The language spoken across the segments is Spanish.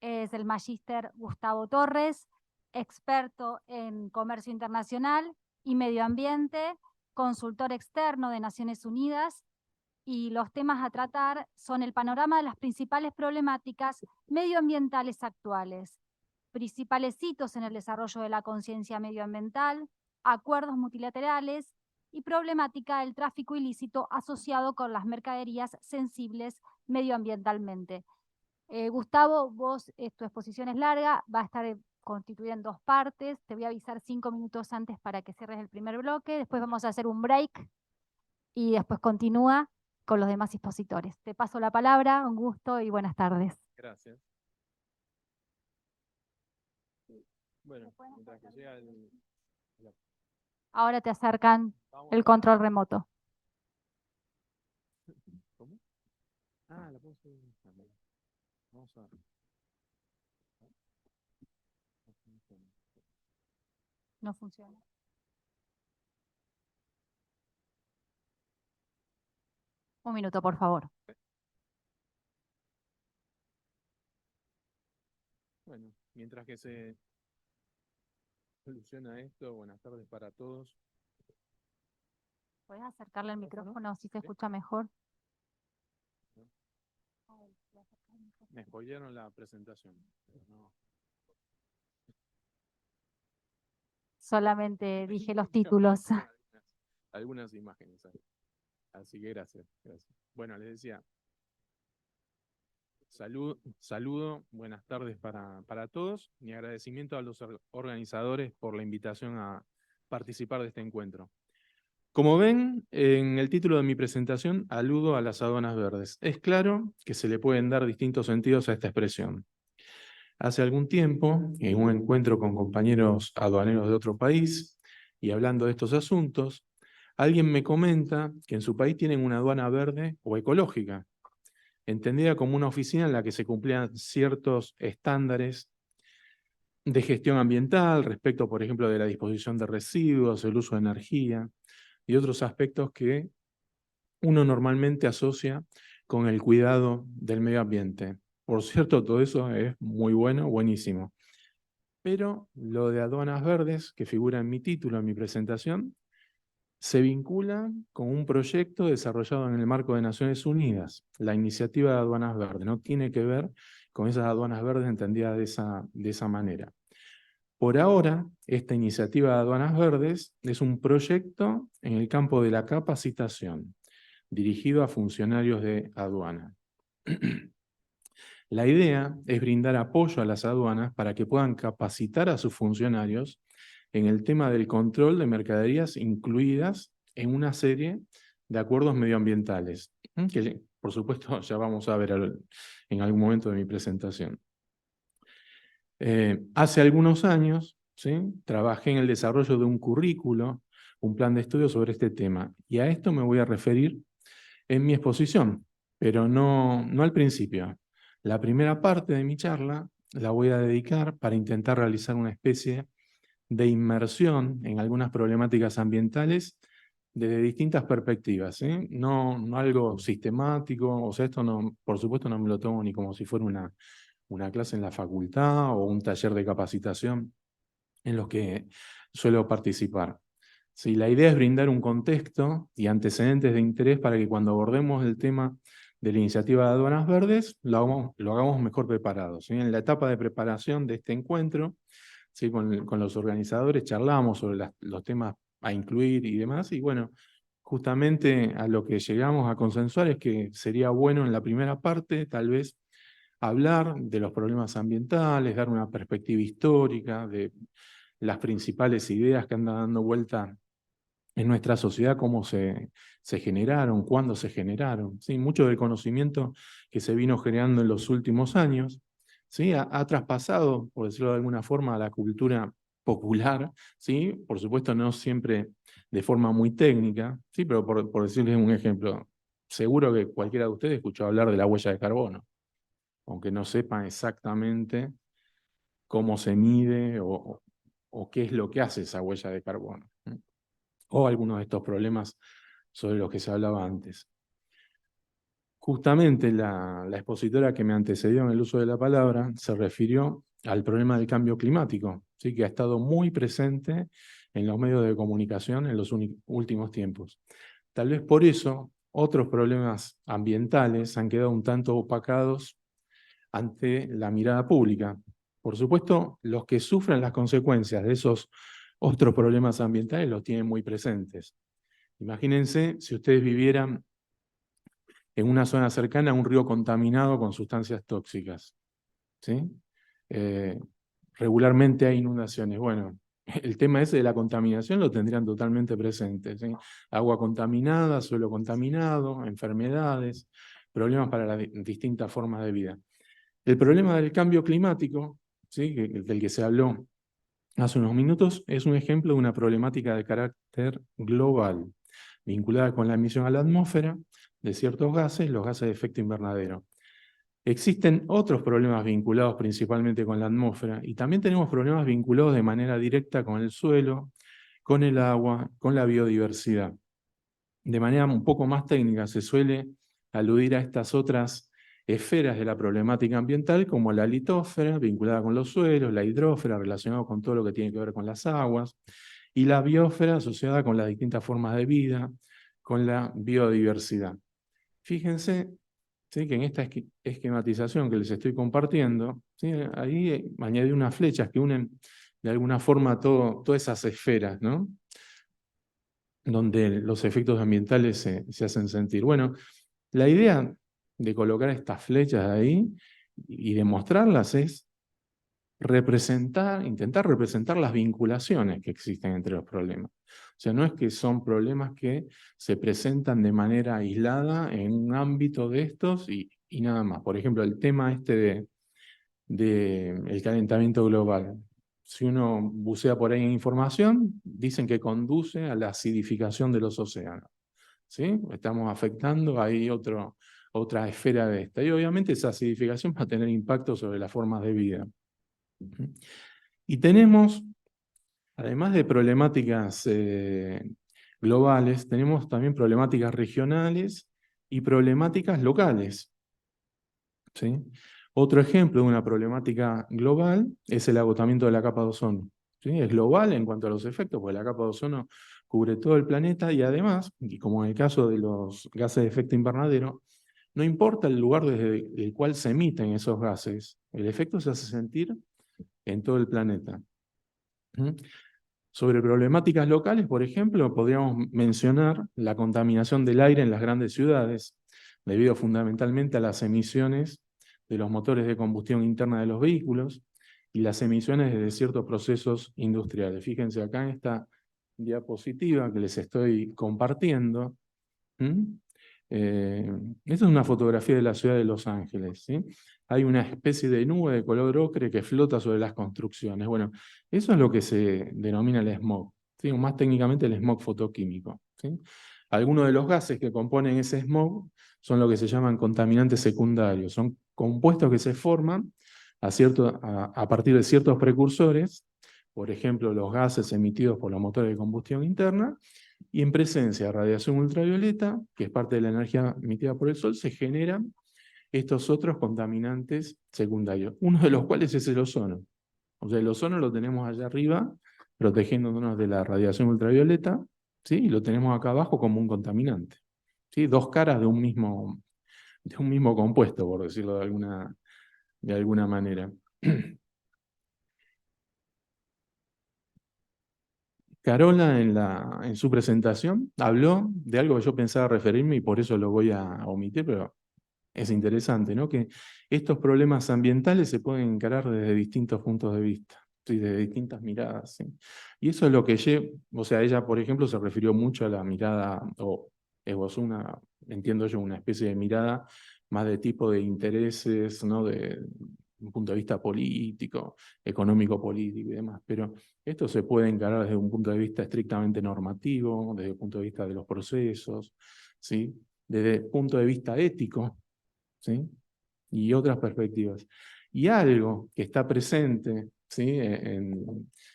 Es el magíster Gustavo Torres, experto en comercio internacional y medio ambiente, consultor externo de Naciones Unidas, y los temas a tratar son el panorama de las principales problemáticas medioambientales actuales, principales hitos en el desarrollo de la conciencia medioambiental, acuerdos multilaterales y problemática del tráfico ilícito asociado con las mercaderías sensibles medioambientalmente. Gustavo, vos, tu exposición es larga, va a estar constituida en dos partes. Te voy a avisar 5 minutos antes para que cierres el primer bloque. Después vamos a hacer un break y después continúa con los demás expositores. Te paso la palabra, un gusto y buenas tardes. Gracias. Bueno, mientras que llega Ahora te acercan el control remoto. ¿Cómo? Ah, la puedo hacer. Vamos a ver. No funciona. Un minuto, por favor. Bueno, mientras que se soluciona esto, buenas tardes para todos. ¿Puedes acercarle el micrófono si se ¿Sí? escucha mejor? Me spoilearon la presentación. No. Solamente dije los títulos. Algunas imágenes ahí. Así que gracias. Bueno, les decía, saludo, buenas tardes para todos. Mi agradecimiento a los organizadores por la invitación a participar de este encuentro. Como ven, en el título de mi presentación aludo a las aduanas verdes. Es claro que se le pueden dar distintos sentidos a esta expresión. Hace algún tiempo, en un encuentro con compañeros aduaneros de otro país, y hablando de estos asuntos, alguien me comenta que en su país tienen una aduana verde o ecológica, entendida como una oficina en la que se cumplían ciertos estándares de gestión ambiental respecto, por ejemplo, de la disposición de residuos, el uso de energía y otros aspectos que uno normalmente asocia con el cuidado del medio ambiente. Por cierto, todo eso es muy bueno, buenísimo. Pero lo de aduanas verdes, que figura en mi título, en mi presentación, se vincula con un proyecto desarrollado en el marco de Naciones Unidas, la iniciativa de aduanas verdes. No tiene que ver con esas aduanas verdes entendidas de esa manera. Por ahora, esta iniciativa de aduanas verdes es un proyecto en el campo de la capacitación, dirigido a funcionarios de aduana. La idea es brindar apoyo a las aduanas para que puedan capacitar a sus funcionarios en el tema del control de mercaderías incluidas en una serie de acuerdos medioambientales, que por supuesto ya vamos a ver en algún momento de mi presentación. Hace algunos años, ¿sí?, trabajé en el desarrollo de un currículo, un plan de estudio sobre este tema, y a esto me voy a referir en mi exposición, pero no al principio. La primera parte de mi charla la voy a dedicar para intentar realizar una especie de inmersión en algunas problemáticas ambientales desde distintas perspectivas, ¿sí? No algo sistemático, o sea, esto no, por supuesto no me lo tomo ni como si fuera una clase en la facultad o un taller de capacitación en los que suelo participar. Sí, la idea es brindar un contexto y antecedentes de interés para que cuando abordemos el tema de la iniciativa de aduanas verdes lo hagamos mejor preparados, ¿sí? En la etapa de preparación de este encuentro, ¿sí?, con los organizadores charlamos sobre los temas a incluir y demás, y bueno, justamente a lo que llegamos a consensuar es que sería bueno en la primera parte, tal vez, hablar de los problemas ambientales, dar una perspectiva histórica de las principales ideas que andan dando vuelta en nuestra sociedad, cómo se generaron, cuándo se generaron. ¿Sí? Mucho del conocimiento que se vino generando en los últimos años, ¿sí?, ha traspasado, por decirlo de alguna forma, a la cultura popular, ¿sí?, por supuesto no siempre de forma muy técnica, ¿sí?, pero por decirles un ejemplo, seguro que cualquiera de ustedes escuchó hablar de la huella de carbono, aunque no sepan exactamente cómo se mide o qué es lo que hace esa huella de carbono, o algunos de estos problemas sobre los que se hablaba antes. Justamente la expositora que me antecedió en el uso de la palabra se refirió al problema del cambio climático, ¿sí? Que ha estado muy presente en los medios de comunicación en los últimos tiempos. Tal vez por eso otros problemas ambientales han quedado un tanto opacados ante la mirada pública. Por supuesto, los que sufren las consecuencias de esos otros problemas ambientales los tienen muy presentes. Imagínense si ustedes vivieran en una zona cercana a un río contaminado con sustancias tóxicas, ¿sí? Eh, regularmente hay inundaciones. Bueno, el tema ese de la contaminación lo tendrían totalmente presente, ¿sí? Agua contaminada, suelo contaminado, enfermedades, problemas para las distintas formas de vida. El problema del cambio climático, ¿sí? Del que se habló hace unos minutos, es un ejemplo de una problemática de carácter global, vinculada con la emisión a la atmósfera de ciertos gases, los gases de efecto invernadero. Existen otros problemas vinculados principalmente con la atmósfera y también tenemos problemas vinculados de manera directa con el suelo, con el agua, con la biodiversidad. De manera un poco más técnica se suele aludir a estas otras esferas de la problemática ambiental como la litósfera, vinculada con los suelos, la hidrósfera, relacionada con todo lo que tiene que ver con las aguas, y la biosfera, asociada con las distintas formas de vida, con la biodiversidad. Fíjense, ¿sí?, que en esta esquematización que les estoy compartiendo, ¿sí?, ahí añadí unas flechas que unen de alguna forma todas esas esferas, ¿no?, donde los efectos ambientales se hacen sentir. Bueno, la idea de colocar estas flechas ahí y de mostrarlas es intentar representar las vinculaciones que existen entre los problemas. O sea, no es que son problemas que se presentan de manera aislada en un ámbito de estos y nada más. Por ejemplo, el tema este de el calentamiento global. Si uno bucea por ahí en información, dicen que conduce a la acidificación de los océanos, ¿sí? Estamos afectando ahí otra esfera de esta. Y obviamente esa acidificación va a tener impacto sobre las formas de vida. Y tenemos, además de problemáticas globales, tenemos también problemáticas regionales y problemáticas locales, ¿sí? Otro ejemplo de una problemática global es el agotamiento de la capa de ozono, ¿sí? Es global en cuanto a los efectos, porque la capa de ozono cubre todo el planeta y además, y como en el caso de los gases de efecto invernadero, no importa el lugar desde el cual se emiten esos gases, el efecto se hace sentir en todo el planeta. Sobre problemáticas locales, por ejemplo, podríamos mencionar la contaminación del aire en las grandes ciudades, debido fundamentalmente a las emisiones de los motores de combustión interna de los vehículos y las emisiones de ciertos procesos industriales. Fíjense acá en esta diapositiva que les estoy compartiendo. Esta es una fotografía de la ciudad de Los Ángeles, ¿sí? Hay una especie de nube de color ocre que flota sobre las construcciones. Bueno, eso es lo que se denomina el smog, ¿sí? O más técnicamente el smog fotoquímico, ¿sí? Algunos de los gases que componen ese smog son lo que se llaman contaminantes secundarios. Son compuestos que se forman a partir de ciertos precursores, por ejemplo, los gases emitidos por los motores de combustión interna, y en presencia de radiación ultravioleta, que es parte de la energía emitida por el Sol, se generan estos otros contaminantes secundarios, uno de los cuales es el ozono. O sea, el ozono lo tenemos allá arriba, protegiéndonos de la radiación ultravioleta, ¿sí? Y lo tenemos acá abajo como un contaminante, ¿sí? Dos caras de un mismo compuesto, por decirlo de alguna manera. Carola en su presentación habló de algo que yo pensaba referirme y por eso lo voy a omitir, pero es interesante, ¿no? Que estos problemas ambientales se pueden encarar desde distintos puntos de vista, ¿sí? Desde distintas miradas, ¿sí? Y eso es lo que o sea, ella, por ejemplo, se refirió mucho a la mirada, o esbozó entiendo yo, una especie de mirada más de tipo de intereses, ¿no? De un punto de vista político, económico-político y demás, pero esto se puede encarar desde un punto de vista estrictamente normativo, desde el punto de vista de los procesos, ¿sí? Desde el punto de vista ético, ¿sí? Y otras perspectivas. Y algo que está presente ¿sí?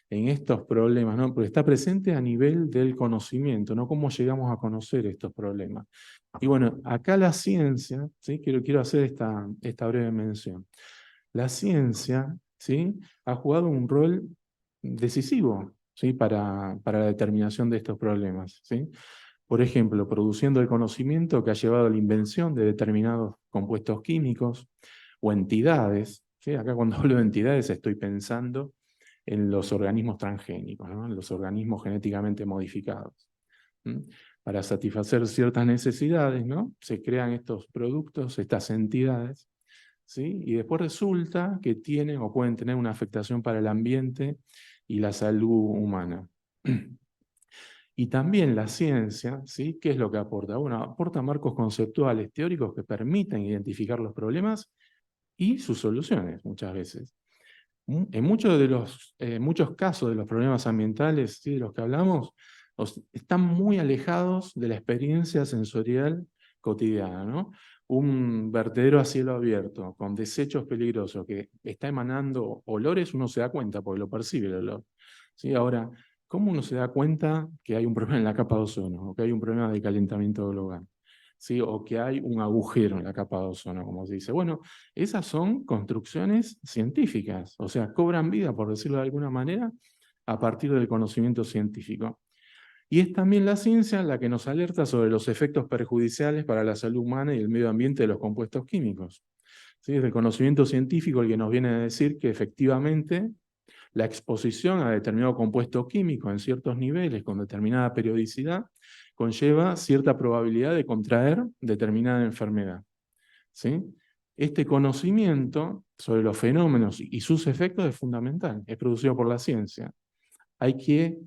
En estos problemas, ¿no? Porque está presente a nivel del conocimiento, no cómo llegamos a conocer estos problemas. Y bueno, acá la ciencia, ¿sí? Quiero hacer esta breve mención. La ciencia, ¿sí? Ha jugado un rol decisivo, ¿sí? Para la determinación de estos problemas, ¿sí? Por ejemplo, produciendo el conocimiento que ha llevado a la invención de determinados compuestos químicos o entidades, ¿sí? Acá cuando hablo de entidades estoy pensando en los organismos transgénicos, ¿no? En los organismos genéticamente modificados. ¿Mm? Para satisfacer ciertas necesidades, ¿no? Se crean estos productos, estas entidades, ¿sí? Y después resulta que tienen o pueden tener una afectación para el ambiente y la salud humana. Y también la ciencia, ¿sí? ¿Qué es lo que aporta? Bueno, aporta marcos conceptuales, teóricos que permiten identificar los problemas y sus soluciones muchas veces. En muchos casos de los problemas ambientales, ¿sí? De los que hablamos, están muy alejados de la experiencia sensorial cotidiana, ¿no? Un vertedero a cielo abierto con desechos peligrosos que está emanando olores, uno se da cuenta porque lo percibe el olor, ¿sí? Ahora, ¿cómo uno se da cuenta que hay un problema en la capa de ozono o que hay un problema de calentamiento global? ¿Sí? O que hay un agujero en la capa de ozono, como se dice. Bueno, esas son construcciones científicas, o sea, cobran vida, por decirlo de alguna manera, a partir del conocimiento científico. Y es también la ciencia la que nos alerta sobre los efectos perjudiciales para la salud humana y el medio ambiente de los compuestos químicos. ¿Sí? Es el conocimiento científico el que nos viene a decir que efectivamente la exposición a determinado compuesto químico en ciertos niveles con determinada periodicidad conlleva cierta probabilidad de contraer determinada enfermedad, ¿sí? Este conocimiento sobre los fenómenos y sus efectos es fundamental, es producido por la ciencia. Hay que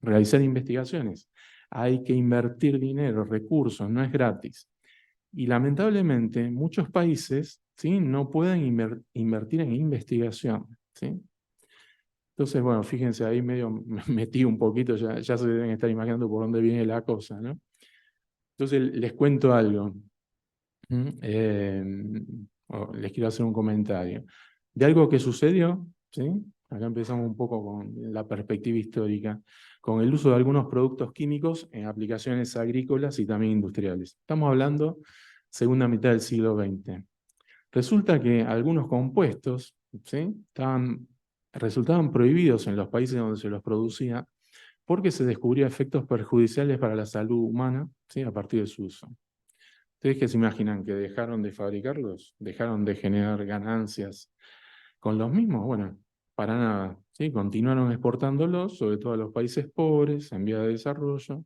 realizar investigaciones, hay que invertir dinero, recursos, no es gratis. Y lamentablemente muchos países, ¿sí? No pueden invertir en investigación, ¿sí? Entonces, bueno, fíjense, ahí medio me metí un poquito, ya se deben estar imaginando por dónde viene la cosa, ¿no? Entonces, les cuento algo. Les quiero hacer un comentario. De algo que sucedió, ¿sí? Acá empezamos un poco con la perspectiva histórica, con el uso de algunos productos químicos en aplicaciones agrícolas y también industriales. Estamos hablando segunda mitad del siglo XX. Resulta que algunos compuestos, ¿sí? Resultaban prohibidos en los países donde se los producía porque se descubría efectos perjudiciales para la salud humana, ¿sí? A partir de su uso. ¿Ustedes qué se imaginan? ¿Que dejaron de fabricarlos? ¿Dejaron de generar ganancias con los mismos? Bueno, para nada, ¿sí? Continuaron exportándolos, sobre todo a los países pobres, en vía de desarrollo,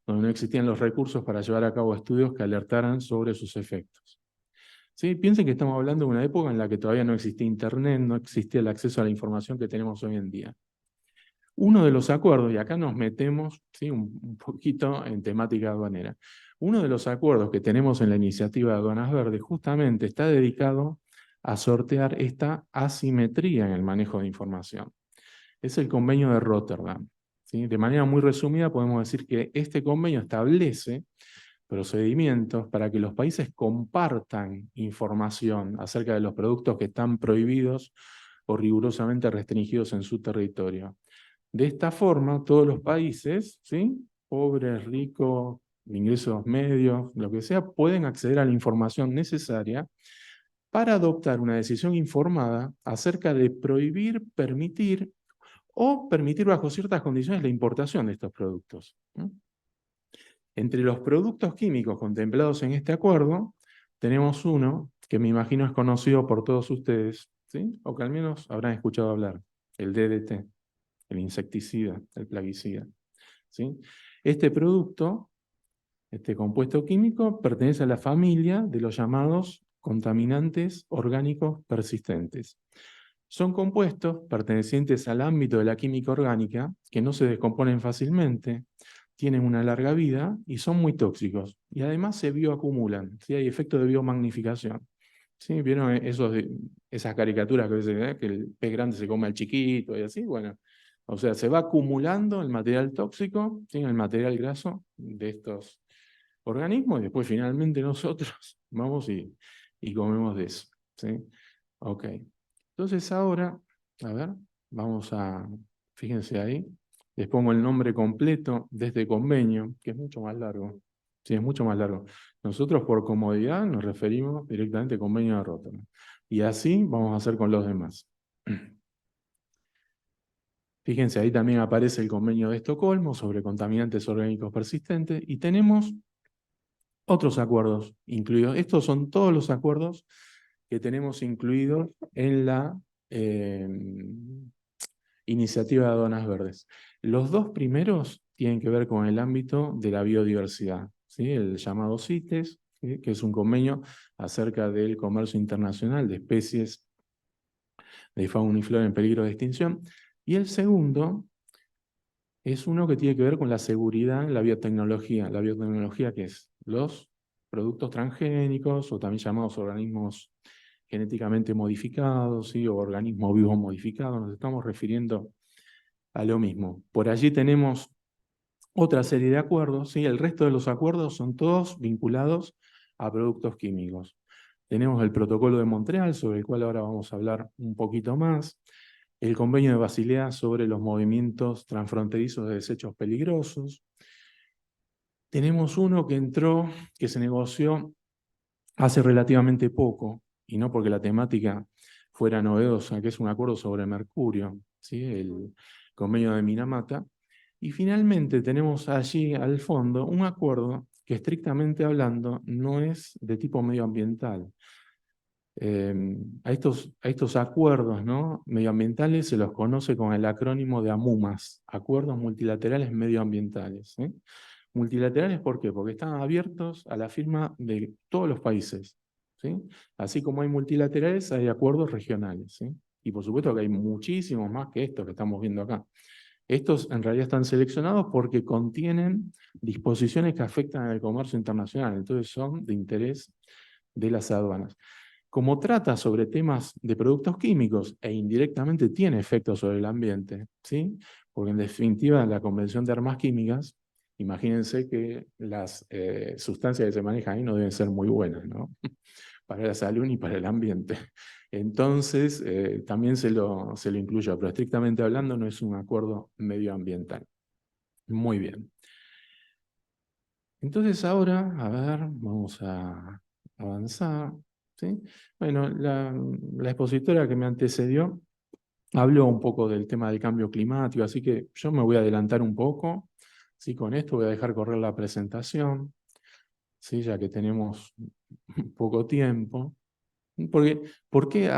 donde no existían los recursos para llevar a cabo estudios que alertaran sobre sus efectos. ¿Sí? Piensen que estamos hablando de una época en la que todavía no existía Internet, no existía el acceso a la información que tenemos hoy en día. Uno de los acuerdos, y acá nos metemos, ¿sí? un poquito en temática aduanera, uno de los acuerdos que tenemos en la iniciativa de Aduanas Verdes justamente está dedicado a sortear esta asimetría en el manejo de información. Es el convenio de Rotterdam, ¿sí? De manera muy resumida podemos decir que este convenio establece procedimientos para que los países compartan información acerca de los productos que están prohibidos o rigurosamente restringidos en su territorio. De esta forma, todos los países, ¿sí? Pobres, ricos, de ingresos medios, lo que sea, pueden acceder a la información necesaria para adoptar una decisión informada acerca de prohibir, permitir o permitir bajo ciertas condiciones la importación de estos productos. Entre los productos químicos contemplados en este acuerdo, tenemos uno que me imagino es conocido por todos ustedes, ¿sí? O que al menos habrán escuchado hablar, el DDT, el insecticida, el plaguicida, ¿sí? Este producto, este compuesto químico, pertenece a la familia de los llamados contaminantes orgánicos persistentes. Son compuestos pertenecientes al ámbito de la química orgánica que no se descomponen fácilmente, tienen una larga vida y son muy tóxicos. Y además se bioacumulan, ¿sí? Hay efecto de biomagnificación. ¿Sí? ¿Vieron esas caricaturas que dicen que el pez grande se come al chiquito y así? Bueno, o sea, se va acumulando el material tóxico, ¿sí? El material graso de estos organismos y después finalmente nosotros vamos y comemos de eso, ¿sí? Ok. Entonces ahora, a ver, fíjense ahí, les pongo el nombre completo de este convenio, que es mucho más largo. Sí, es mucho más largo. Nosotros por comodidad nos referimos directamente al convenio de Róterdam. Y así vamos a hacer con los demás. Fíjense, ahí también aparece el convenio de Estocolmo sobre contaminantes orgánicos persistentes y tenemos otros acuerdos incluidos. Estos son todos los acuerdos que tenemos incluidos en la eh, iniciativa de aduanas verdes. Los dos primeros tienen que ver con el ámbito de la biodiversidad, ¿sí? El llamado CITES, ¿sí? Que es un convenio acerca del comercio internacional de especies de fauna y flora en peligro de extinción. Y el segundo es uno que tiene que ver con la seguridad en la biotecnología. La biotecnología, que es los productos transgénicos o también llamados organismos genéticamente modificados, ¿sí? O organismos vivos modificados, nos estamos refiriendo a lo mismo. Por allí tenemos otra serie de acuerdos, ¿sí? El resto de los acuerdos son todos vinculados a productos químicos. Tenemos el protocolo de Montreal, sobre el cual ahora vamos a hablar un poquito más, el convenio de Basilea sobre los movimientos transfronterizos de desechos peligrosos. Tenemos uno que se negoció hace relativamente poco, y no porque la temática fuera novedosa, que es un acuerdo sobre mercurio, ¿sí? El convenio de Minamata. Y finalmente tenemos allí al fondo un acuerdo que estrictamente hablando no es de tipo medioambiental. A estos acuerdos, ¿no?, medioambientales se los conoce con el acrónimo de AMUMAS, Acuerdos Multilaterales Medioambientales. ¿Sí? Multilaterales, ¿por qué? Porque están abiertos a la firma de todos los países. ¿Sí? Así como hay multilaterales, hay acuerdos regionales. ¿Sí? Y por supuesto que hay muchísimos más que estos que estamos viendo acá. Estos en realidad están seleccionados porque contienen disposiciones que afectan al comercio internacional, entonces son de interés de las aduanas. Como trata sobre temas de productos químicos e indirectamente tiene efectos sobre el ambiente, ¿sí? Porque en definitiva la Convención de Armas Químicas, imagínense que las sustancias que se manejan ahí no deben ser muy buenas, ¿no? Para la salud ni para el ambiente. Entonces, también se lo incluyo, pero estrictamente hablando no es un acuerdo medioambiental. Muy bien. Entonces ahora, a ver, vamos a avanzar. ¿Sí? Bueno, la expositora que me antecedió habló un poco del tema del cambio climático, así que yo me voy a adelantar un poco. ¿Sí? Con esto voy a dejar correr la presentación, ¿sí? Ya que tenemos poco tiempo. ¿Por qué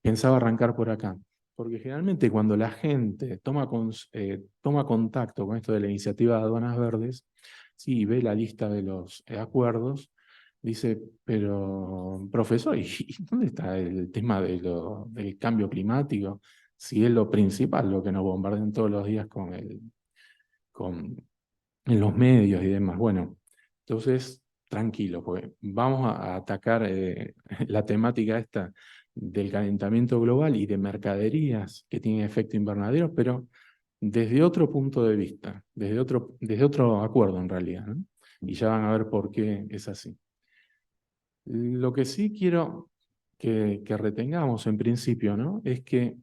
pensaba arrancar por acá? Porque generalmente cuando la gente toma contacto con esto de la iniciativa de aduanas verdes, sí, ve la lista de los acuerdos, dice, pero profesor, ¿y dónde está el tema del cambio climático? Si es lo principal, lo que nos bombardean todos los días con, en los medios y demás. Bueno, entonces, tranquilo, pues vamos a atacar la temática esta del calentamiento global y de mercaderías que tienen efecto invernadero, pero desde otro punto de vista, desde otro acuerdo en realidad, ¿no? Y ya van a ver por qué es así. Lo que sí quiero que retengamos en principio, ¿no?, es que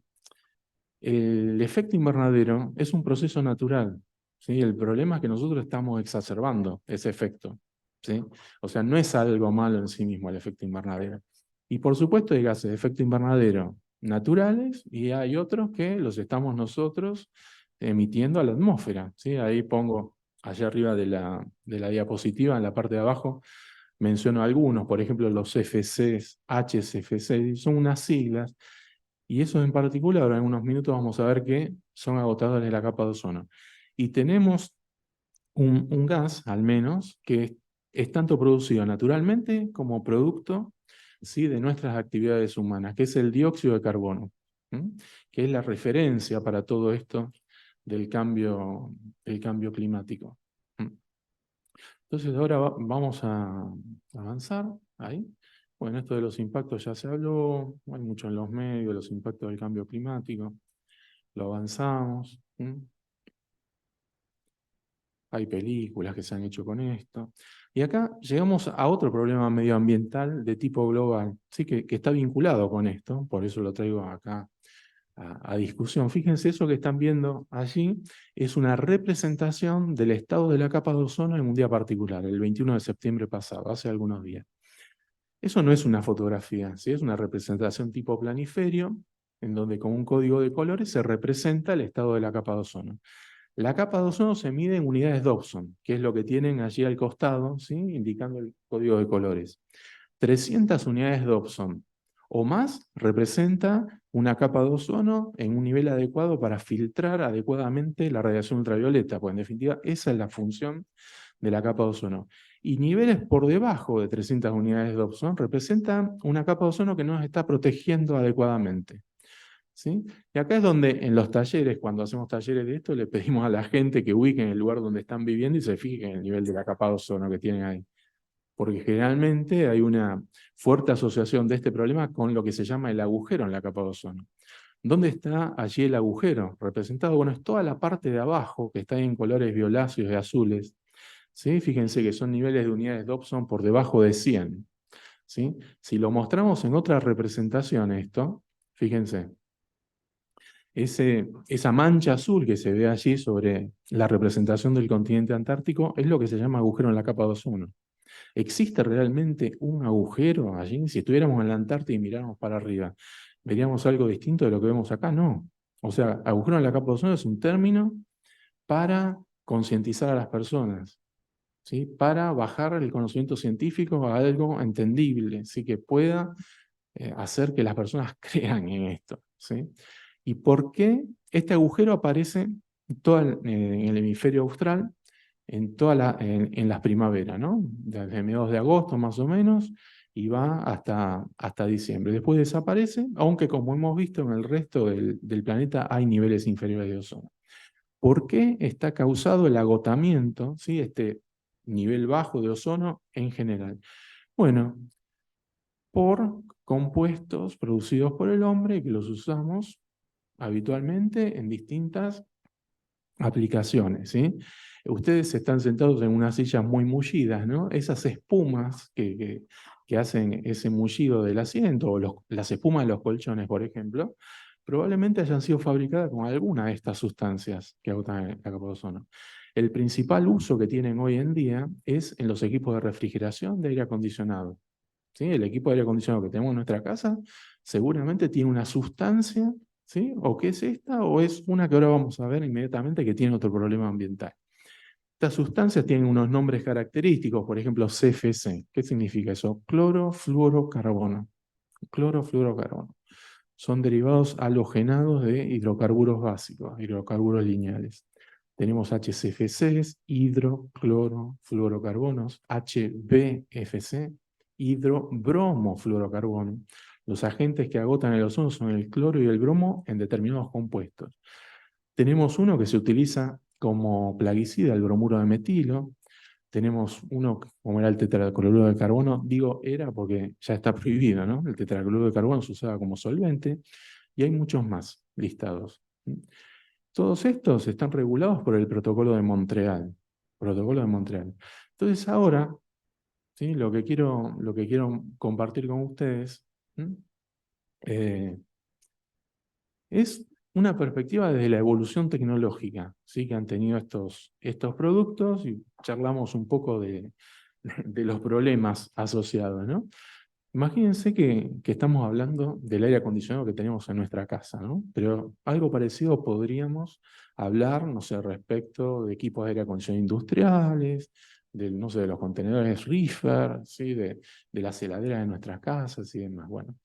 el efecto invernadero es un proceso natural, ¿sí? El problema es que nosotros estamos exacerbando ese efecto, ¿sí? O sea, no es algo malo en sí mismo el efecto invernadero. Y por supuesto hay gases de efecto invernadero naturales y hay otros que los estamos nosotros emitiendo a la atmósfera, ¿sí? Ahí pongo allá arriba de la diapositiva, en la parte de abajo, menciono algunos, por ejemplo, los CFCs, HCFC, son unas siglas y eso en particular, ahora en unos minutos vamos a ver que son agotadores de la capa de ozono. Y tenemos un gas, al menos, que es tanto producido naturalmente como producto, ¿sí?, de nuestras actividades humanas, que es el dióxido de carbono, ¿sí?, que es la referencia para todo esto del cambio climático. Entonces ahora vamos a avanzar ahí. Bueno, esto de los impactos ya se habló, hay mucho en los medios, los impactos del cambio climático, lo avanzamos. Hay películas que se han hecho con esto. Y acá llegamos a otro problema medioambiental de tipo global, ¿sí? Que está vinculado con esto, por eso lo traigo acá a discusión. Fíjense, eso que están viendo allí es una representación del estado de la capa de ozono en un día particular, el 21 de septiembre pasado, hace algunos días. Eso no es una fotografía, ¿sí? Es una representación tipo planiferio, en donde con un código de colores se representa el estado de la capa de ozono. La capa de ozono se mide en unidades Dobson, que es lo que tienen allí al costado, ¿sí? Indicando el código de colores. 300 unidades Dobson o más representa una capa de ozono en un nivel adecuado para filtrar adecuadamente la radiación ultravioleta, pues en definitiva esa es la función de la capa de ozono. Y niveles por debajo de 300 unidades Dobson representan una capa de ozono que no nos está protegiendo adecuadamente. ¿Sí? Y acá es donde en los talleres, cuando hacemos talleres de esto, le pedimos a la gente que ubique en el lugar donde están viviendo y se fije en el nivel de la capa de ozono que tienen ahí. Porque generalmente hay una fuerte asociación de este problema con lo que se llama el agujero en la capa de ozono. ¿Dónde está allí el agujero? Representado, bueno, es toda la parte de abajo que está en colores violáceos y azules. ¿Sí? Fíjense que son niveles de unidades Dobson por debajo de 100. ¿Sí? Si lo mostramos en otra representación esto, fíjense, esa mancha azul que se ve allí sobre la representación del continente antártico es lo que se llama agujero en la capa de ozono. ¿Existe realmente un agujero allí? Si estuviéramos en la Antártida y miráramos para arriba, ¿veríamos algo distinto de lo que vemos acá? No. O sea, agujero en la capa de ozono es un término para concientizar a las personas, ¿sí? Para bajar el conocimiento científico a algo entendible, ¿sí? Que pueda hacer que las personas crean en esto, ¿sí? ¿Y por qué este agujero aparece en el hemisferio austral en las primaveras, ¿no? Desde mediados de agosto más o menos y va hasta diciembre. Después desaparece, aunque como hemos visto en el resto del planeta hay niveles inferiores de ozono. ¿Por qué está causado el agotamiento, ¿sí? Este nivel bajo de ozono en general? Bueno, por compuestos producidos por el hombre que los usamos habitualmente en distintas aplicaciones, ¿sí? Ustedes están sentados en unas sillas muy mullidas, ¿no? Esas espumas que hacen ese mullido del asiento, o las espumas de los colchones, por ejemplo, probablemente hayan sido fabricadas con alguna de estas sustancias que agotan la capa de ozono. El principal uso que tienen hoy en día es en los equipos de refrigeración de aire acondicionado. ¿Sí? El equipo de aire acondicionado que tenemos en nuestra casa seguramente tiene una sustancia, ¿sí? O qué es esta, o es una que ahora vamos a ver inmediatamente que tiene otro problema ambiental. Estas sustancias tienen unos nombres característicos, por ejemplo, CFC. ¿Qué significa eso? Clorofluorocarbono. Clorofluorocarbono. Son derivados halogenados de hidrocarburos básicos, hidrocarburos lineales. Tenemos HCFCs, hidroclorofluorocarbonos, HBFC, hidrobromofluorocarbono. Los agentes que agotan el ozono son el cloro y el bromo en determinados compuestos. Tenemos uno que se utiliza como plaguicida, el bromuro de metilo. Tenemos uno como era el tetracloruro de carbono. Digo era porque ya está prohibido, ¿no? El tetracloruro de carbono se usaba como solvente y hay muchos más listados. Todos estos están regulados por el Protocolo de Montreal. Protocolo de Montreal. Entonces ahora, ¿sí? Lo que quiero compartir con ustedes es una perspectiva desde la evolución tecnológica, ¿sí? Que han tenido estos productos y charlamos un poco de los problemas asociados, ¿no? Imagínense que estamos hablando del aire acondicionado que tenemos en nuestra casa, ¿no? Pero algo parecido podríamos hablar, no sé, respecto de equipos de aire acondicionado industriales, no sé, de los contenedores reefer, ¿sí? De las heladeras de nuestras casas y demás. Bueno,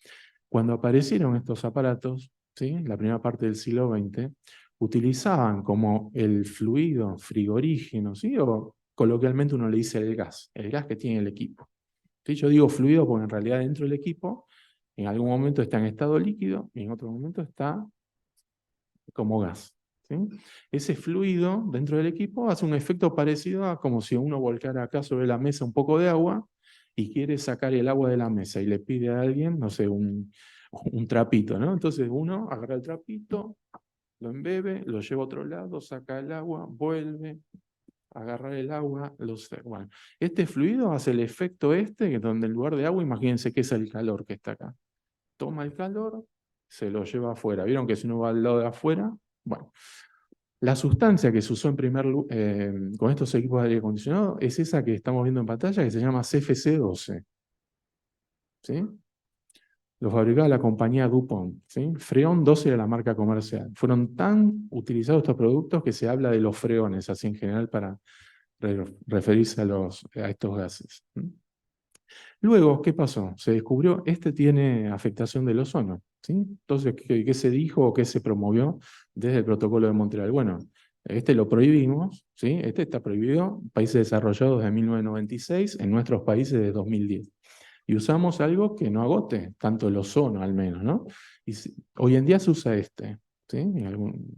cuando aparecieron estos aparatos, ¿sí? La primera parte del siglo XX, utilizaban como el fluido frigorígeno, ¿sí? O coloquialmente uno le dice el gas que tiene el equipo. ¿Sí? Yo digo fluido porque en realidad dentro del equipo en algún momento está en estado líquido y en otro momento está como gas. ¿Sí? Ese fluido dentro del equipo hace un efecto parecido a como si uno volcara acá sobre la mesa un poco de agua y quiere sacar el agua de la mesa y le pide a alguien, no sé, un trapito, ¿no? Entonces uno agarra el trapito, lo embebe, lo lleva a otro lado, saca el agua, vuelve, agarrar el agua, bueno, este fluido hace el efecto que donde en lugar de agua, imagínense que es el calor que está acá. Toma el calor, se lo lleva afuera. ¿Vieron que si uno va al lado de afuera? Bueno, la sustancia que se usó en con estos equipos de aire acondicionado es esa que estamos viendo en pantalla, que se llama CFC12. ¿Sí? Lo fabricaba la compañía DuPont, ¿sí? Freon 12 era la marca comercial. Fueron tan utilizados estos productos que se habla de los freones, así en general, para referirse a estos gases. Luego, ¿qué pasó? Se descubrió, tiene afectación del ozono, ¿sí? Entonces, ¿qué se dijo o qué se promovió desde el protocolo de Montreal? Bueno, lo prohibimos, ¿sí? Está prohibido en países desarrollados desde 1996, en nuestros países de 2010. Y usamos algo que no agote tanto el ozono, al menos, ¿no? Hoy en día se usa ¿sí? En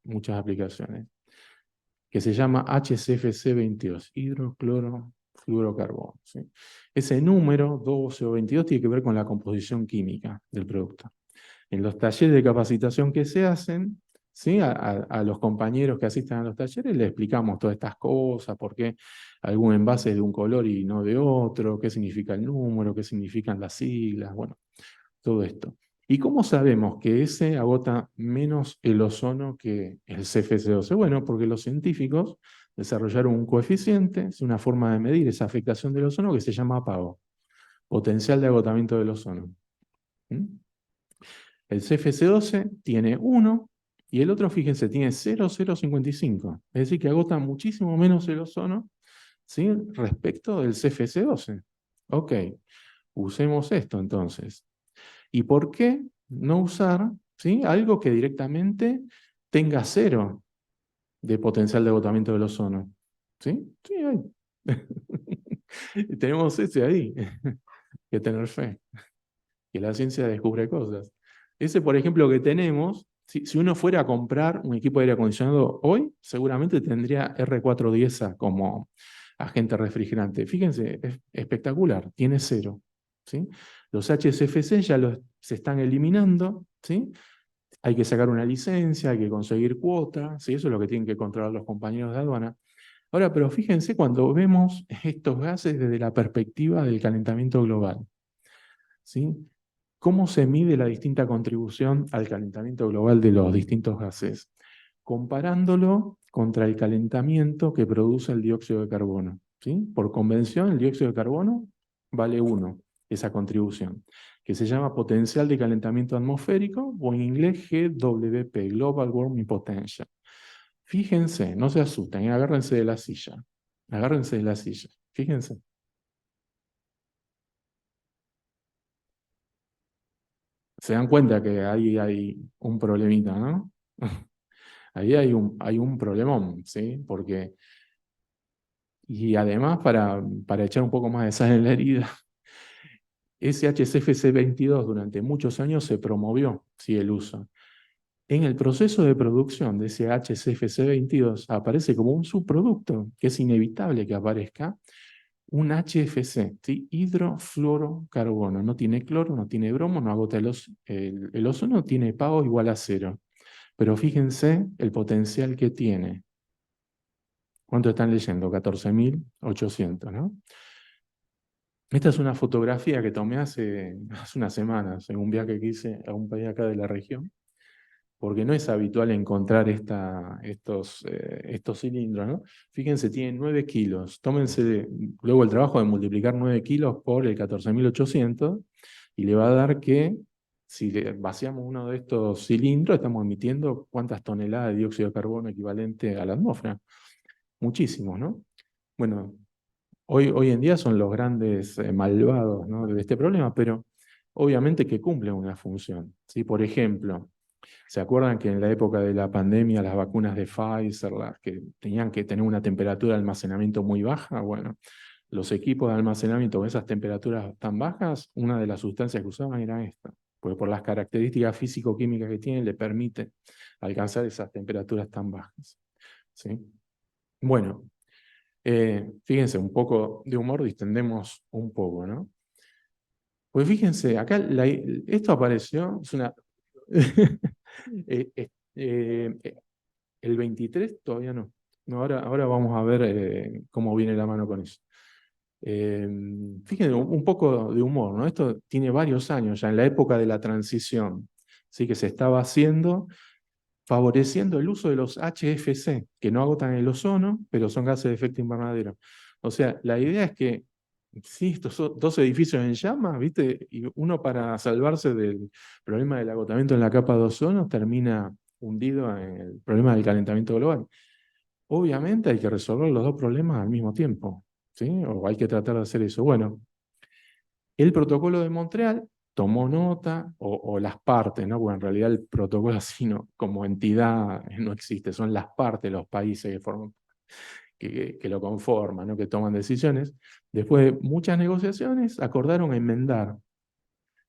muchas aplicaciones, que se llama HCFC22, hidroclorofluorocarbono, ¿sí? Ese número 12 o 22 tiene que ver con la composición química del producto. En los talleres de capacitación que se hacen, ¿sí? A los compañeros que asisten a los talleres les explicamos todas estas cosas, por qué algún envase es de un color y no de otro, qué significa el número, qué significan las siglas, bueno, todo esto. ¿Y cómo sabemos que ese agota menos el ozono que el CFC12? Bueno, porque los científicos desarrollaron un coeficiente, es una forma de medir esa afectación del ozono que se llama PAO, potencial de agotamiento del ozono. ¿Mm? El CFC12 tiene 1 y el otro, fíjense, tiene 0,055. Es decir, que agota muchísimo menos el ozono, ¿sí? Respecto del CFC12. Ok, usemos esto entonces. ¿Y por qué no usar, ¿sí? Algo que directamente tenga 0 de potencial de agotamiento del ozono? ¿Sí? Sí, hay. Tenemos ese ahí. Que tener fe. Que la ciencia descubre cosas. Ese, por ejemplo, que tenemos, si uno fuera a comprar un equipo de aire acondicionado hoy, seguramente tendría R410A como agente refrigerante. Fíjense, es espectacular, tiene 0. ¿Sí? Los HCFC se están eliminando, ¿sí? Hay que sacar una licencia, hay que conseguir cuotas, ¿sí? Eso es lo que tienen que controlar los compañeros de aduana. Ahora, pero fíjense cuando vemos estos gases desde la perspectiva del calentamiento global, ¿sí? ¿Cómo se mide la distinta contribución al calentamiento global de los distintos gases? Comparándolo contra el calentamiento que produce el dióxido de carbono, ¿sí? Por convención, el dióxido de carbono vale 1, esa contribución, que se llama potencial de calentamiento atmosférico, o en inglés GWP, Global Warming Potential. Fíjense, no se asusten, agárrense de la silla. Agárrense de la silla, fíjense. Se dan cuenta que ahí hay un problemita, ¿no? Ahí hay un problemón, ¿sí? Porque, y además, para echar un poco más de sal en la herida, ese HCFC22 durante muchos años se promovió, ¿sí? El uso. En el proceso de producción de ese HCFC22 aparece como un subproducto, que es inevitable que aparezca, un HFC, ¿sí? Hidrofluorocarbono. No tiene cloro, no tiene bromo, no agota el ozono, tiene PAO igual a 0. Pero fíjense el potencial que tiene. ¿Cuánto están leyendo? 14.800, ¿no? Esta es una fotografía que tomé hace unas semanas en un viaje que hice a un país acá de la región, porque no es habitual encontrar estos cilindros, ¿no? Fíjense, tienen 9 kilos. Tómense luego el trabajo de multiplicar 9 kilos por el 14.800 y le va a dar que si vaciamos uno de estos cilindros, estamos emitiendo cuántas toneladas de dióxido de carbono equivalente a la atmósfera. Muchísimos, ¿no? Bueno, hoy en día son los grandes malvados, ¿no? De este problema, pero obviamente que cumplen una función, ¿sí? Por ejemplo, ¿se acuerdan que en la época de la pandemia las vacunas de Pfizer, las que tenían que tener una temperatura de almacenamiento muy baja? Bueno, los equipos de almacenamiento con esas temperaturas tan bajas, una de las sustancias que usaban era esta, porque por las características físico-químicas que tienen le permite alcanzar esas temperaturas tan bajas, ¿sí? Bueno, fíjense, un poco de humor, distendemos un poco, ¿no? Pues fíjense, acá esto apareció, es una... eh, eh, eh, el 23 todavía no. No, ahora vamos a ver cómo viene la mano con eso. Fíjense, un poco de humor, ¿no? Esto tiene varios años ya, en la época de la transición, ¿sí? Que se estaba haciendo favoreciendo el uso de los HFC, que no agotan el ozono, pero son gases de efecto invernadero. O sea, la idea es que, sí, estos son dos edificios en llamas, ¿viste? Y uno para salvarse del problema del agotamiento en la capa de ozono termina hundido en el problema del calentamiento global. Obviamente hay que resolver los dos problemas al mismo tiempo, ¿sí? O hay que tratar de hacer eso. Bueno, el protocolo de Montreal tomó nota, o las partes, ¿no? Porque en realidad el protocolo así no, como entidad no existe, son las partes, los países que forman, que lo conforman, ¿no? Que toman decisiones. Después de muchas negociaciones, acordaron enmendar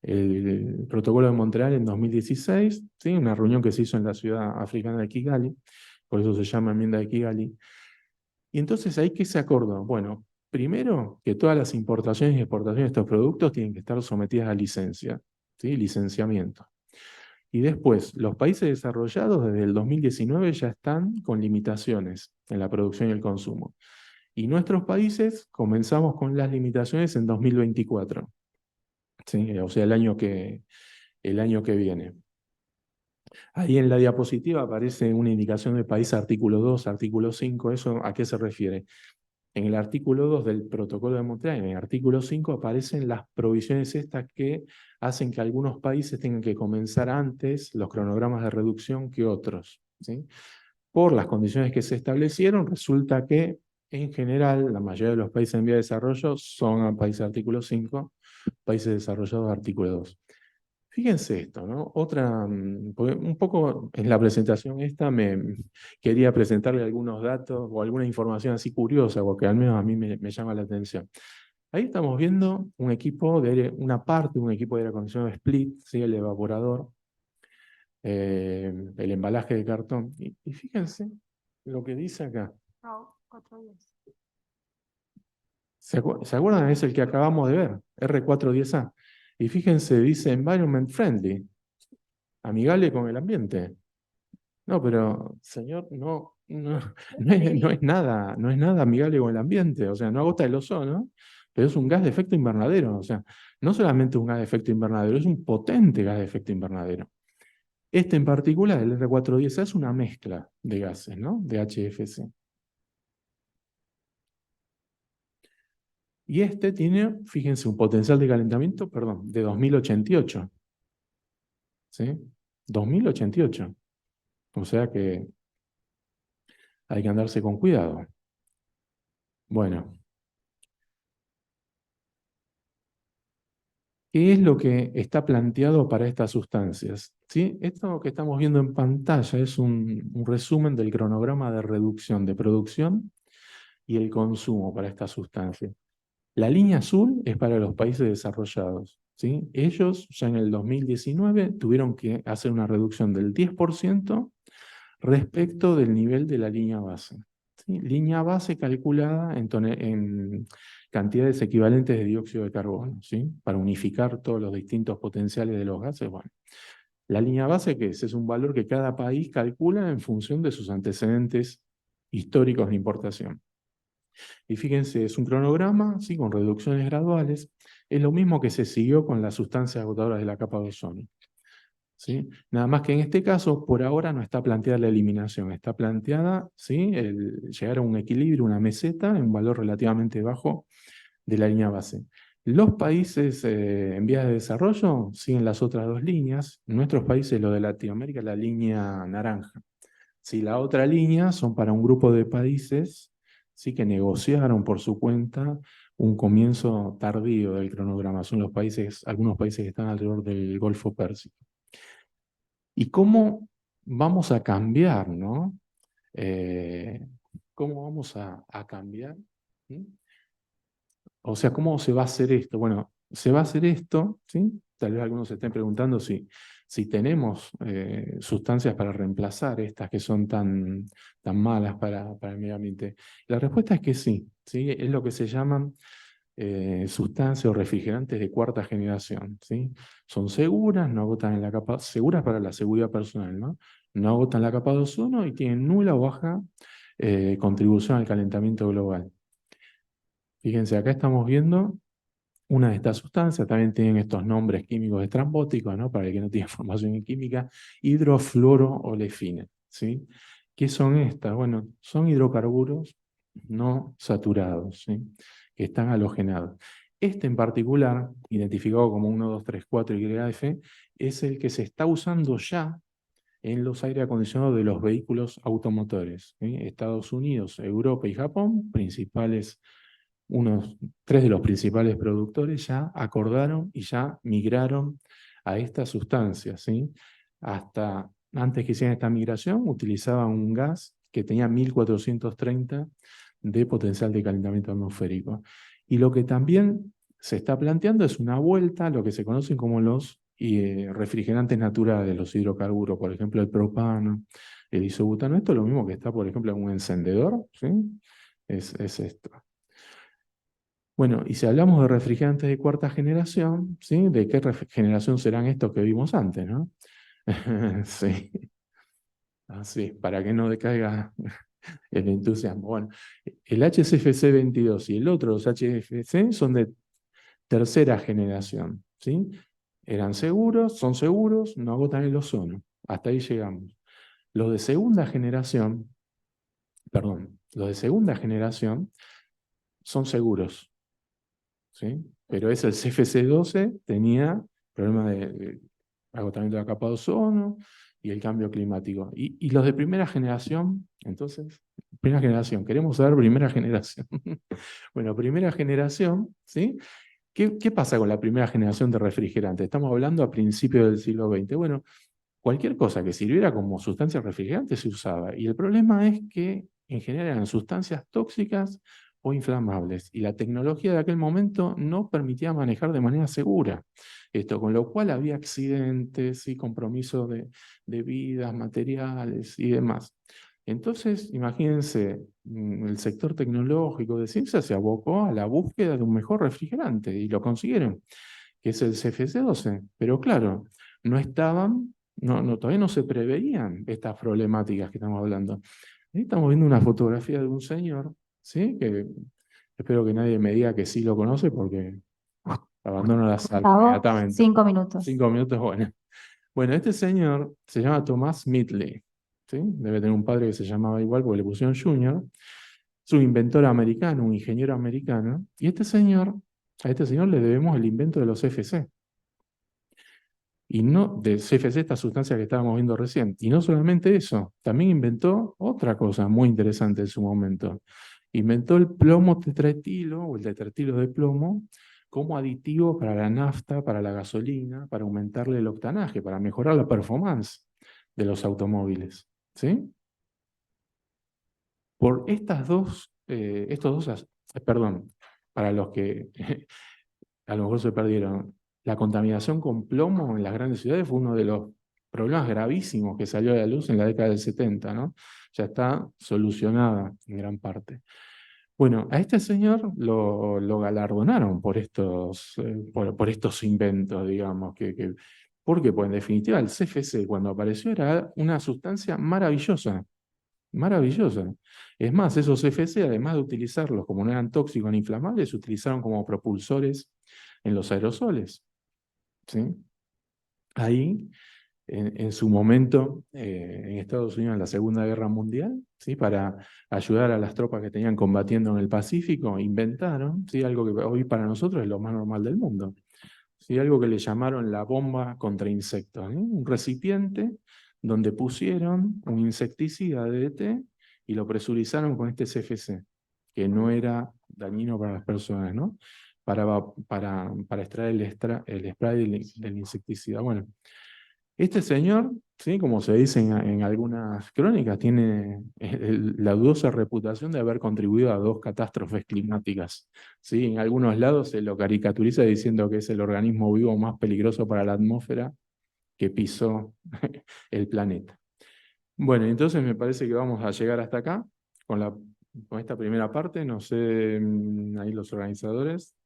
el protocolo de Montreal en 2016, ¿sí? Una reunión que se hizo en la ciudad africana de Kigali, por eso se llama enmienda de Kigali. Y entonces, ¿ahí qué se acordó? Bueno, primero, que todas las importaciones y exportaciones de estos productos tienen que estar sometidas a licencia, ¿sí? Licenciamiento. Y después, los países desarrollados desde el 2019 ya están con limitaciones en la producción y el consumo. Y nuestros países comenzamos con las limitaciones en 2024, ¿sí? O sea, el año que viene. Ahí en la diapositiva aparece una indicación de país artículo 2, artículo 5. ¿Eso a qué se refiere? En el artículo 2 del protocolo de Montreal, en el artículo 5 aparecen las provisiones estas que hacen que algunos países tengan que comenzar antes los cronogramas de reducción que otros, ¿sí? Por las condiciones que se establecieron, resulta que en general la mayoría de los países en vía de desarrollo son países de artículo 5, países desarrollados de artículo 2. Fíjense esto, ¿no? Porque un poco en la presentación esta quería presentarle algunos datos o alguna información así curiosa, porque al menos a mí me llama la atención. Ahí estamos viendo un equipo una parte de un equipo de aire acondicionado split, ¿sí? El evaporador, el embalaje de cartón. Y fíjense lo que dice acá. ¿Se acuerdan? Es el que acabamos de ver, R410A. Y fíjense, dice environment friendly, amigable con el ambiente. No, pero, señor, no es nada, no es nada amigable con el ambiente. O sea, no agota el ozono, pero es un gas de efecto invernadero. O sea, no solamente un gas de efecto invernadero, es un potente gas de efecto invernadero. Este en particular, el R410A, es una mezcla de gases, ¿no? De HFC. Y este tiene, fíjense, un potencial de calentamiento, perdón, de 2088. ¿Sí? 2088. O sea que hay que andarse con cuidado. Bueno, ¿qué es lo que está planteado para estas sustancias? ¿Sí? Esto que estamos viendo en pantalla es un resumen del cronograma de reducción de producción y el consumo para estas sustancias. La línea azul es para los países desarrollados, ¿sí? Ellos ya en el 2019 tuvieron que hacer una reducción del 10% respecto del nivel de la línea base, ¿sí? Línea base calculada en cantidades equivalentes de dióxido de carbono, ¿sí? Para unificar todos los distintos potenciales de los gases. Bueno, la línea base, ¿qué es? Es un valor que cada país calcula en función de sus antecedentes históricos de importación. Y fíjense, es un cronograma, ¿sí? Con reducciones graduales. Es lo mismo que se siguió con las sustancias agotadoras de la capa de ozono, ¿sí? Nada más que en este caso, por ahora no está planteada la eliminación, está planteada, ¿sí? El llegar a un equilibrio, una meseta, en un valor relativamente bajo de la línea base. Los países en vías de desarrollo siguen las otras dos líneas. En nuestros países, lo de Latinoamérica, la línea naranja. Si la otra línea son para un grupo de países, sí, que negociaron por su cuenta un comienzo tardío del cronograma. Son los países, algunos países que están alrededor del Golfo Pérsico. ¿Y cómo vamos a cambiar, no? ¿Cómo vamos a cambiar? ¿Sí? O sea, ¿cómo se va a hacer esto? Bueno, se va a hacer esto, ¿sí? Tal vez algunos se estén preguntando si tenemos sustancias para reemplazar estas que son tan malas para el medio ambiente. La respuesta es que sí, ¿sí? Es lo que se llaman sustancias o refrigerantes de cuarta generación, ¿sí? Son seguras, no agotan en la capa, seguras para la seguridad personal, ¿no? No agotan la capa de ozono y tienen nula o baja contribución al calentamiento global. Fíjense, acá estamos viendo una de estas sustancias, también tienen estos nombres químicos estrambóticos, ¿no? Para el que no tiene formación en química, hidrofluoroolefina, ¿sí? ¿Qué son estas? Bueno, son hidrocarburos no saturados, ¿sí? Que están halogenados. Este en particular, identificado como 1, 2, 3, 4 YF, es el que se está usando ya en los aire acondicionados de los vehículos automotores, ¿sí? Estados Unidos, Europa y Japón, tres de los principales productores ya acordaron y ya migraron a estas sustancias, ¿sí? Hasta antes que hicieran esta migración, utilizaban un gas que tenía 1430 de potencial de calentamiento atmosférico. Y lo que también se está planteando es una vuelta a lo que se conocen como los refrigerantes naturales, los hidrocarburos, por ejemplo, el propano, el isobutano. Esto es lo mismo que está, por ejemplo, en un encendedor, ¿sí? Es esto. Bueno, y si hablamos de refrigerantes de cuarta generación, ¿sí? ¿De qué generación serán estos que vimos antes, no? Sí, así, para que no decaiga el entusiasmo. Bueno, el HCFC 22 y el otro, los HCFC, son de tercera generación, ¿sí? Eran seguros, son seguros, no agotan el ozono. Hasta ahí llegamos. Los de segunda generación, perdón, los de segunda generación son seguros, ¿sí? Pero es el CFC12, tenía problema de agotamiento de la capa de ozono y el cambio climático. Y los de primera generación, entonces, primera generación, queremos saber primera generación. Bueno, primera generación, ¿sí? ¿Qué pasa con la primera generación de refrigerantes? Estamos hablando a principios del siglo XX. Bueno, cualquier cosa que sirviera como sustancia refrigerante se usaba. Y el problema es que en general eran sustancias tóxicas o inflamables. Y la tecnología de aquel momento no permitía manejar de manera segura esto, con lo cual había accidentes y compromisos de vidas, materiales y demás. Entonces, imagínense, el sector tecnológico de ciencia se abocó a la búsqueda de un mejor refrigerante y lo consiguieron, que es el CFC12. Pero claro, no estaban, todavía no se preveían estas problemáticas que estamos hablando. Ahí estamos viendo una fotografía de un señor, ¿sí? Que espero que nadie me diga que sí lo conoce porque abandono la sala Gustavo, inmediatamente. 5 minutos. 5 minutos, bueno. Bueno, este señor se llama Thomas Midley, ¿sí? Debe tener un padre que se llamaba igual porque le pusieron Junior. Es un inventor americano, un ingeniero americano. Y a este señor le debemos el invento de los CFC. Y no del CFC, esta sustancia que estábamos viendo recién. Y no solamente eso, también inventó otra cosa muy interesante en su momento. Inventó el plomo tetraetilo o el tetratilo de plomo como aditivo para la nafta, para la gasolina, para aumentarle el octanaje, para mejorar la performance de los automóviles. ¿Sí? Por perdón, para los que a lo mejor se perdieron, la contaminación con plomo en las grandes ciudades fue uno de los problemas gravísimos que salió a la luz en la década del 70, ¿no? Ya está solucionada en gran parte. Bueno, a este señor lo galardonaron por estos inventos, digamos, porque pues en definitiva el CFC cuando apareció era una sustancia maravillosa, maravillosa. Es más, esos CFC, además de utilizarlos como no eran tóxicos ni inflamables, se utilizaron como propulsores en los aerosoles, ¿sí? Ahí, en su momento, en Estados Unidos en la Segunda Guerra Mundial, ¿sí? Para ayudar a las tropas que tenían combatiendo en el Pacífico, inventaron, ¿sí? Algo que hoy para nosotros es lo más normal del mundo, ¿sí? Algo que le llamaron la bomba contra insectos, ¿sí? Un recipiente donde pusieron un insecticida DDT y lo presurizaron con este CFC, que no era dañino para las personas, ¿no? Para extraer el spray del insecticida. Bueno, este señor, ¿sí? Como se dice en algunas crónicas, tiene la dudosa reputación de haber contribuido a 2 catástrofes climáticas, ¿sí? En algunos lados se lo caricaturiza diciendo que es el organismo vivo más peligroso para la atmósfera que pisó el planeta. Bueno, entonces me parece que vamos a llegar hasta acá con esta primera parte. No sé, ahí los organizadores.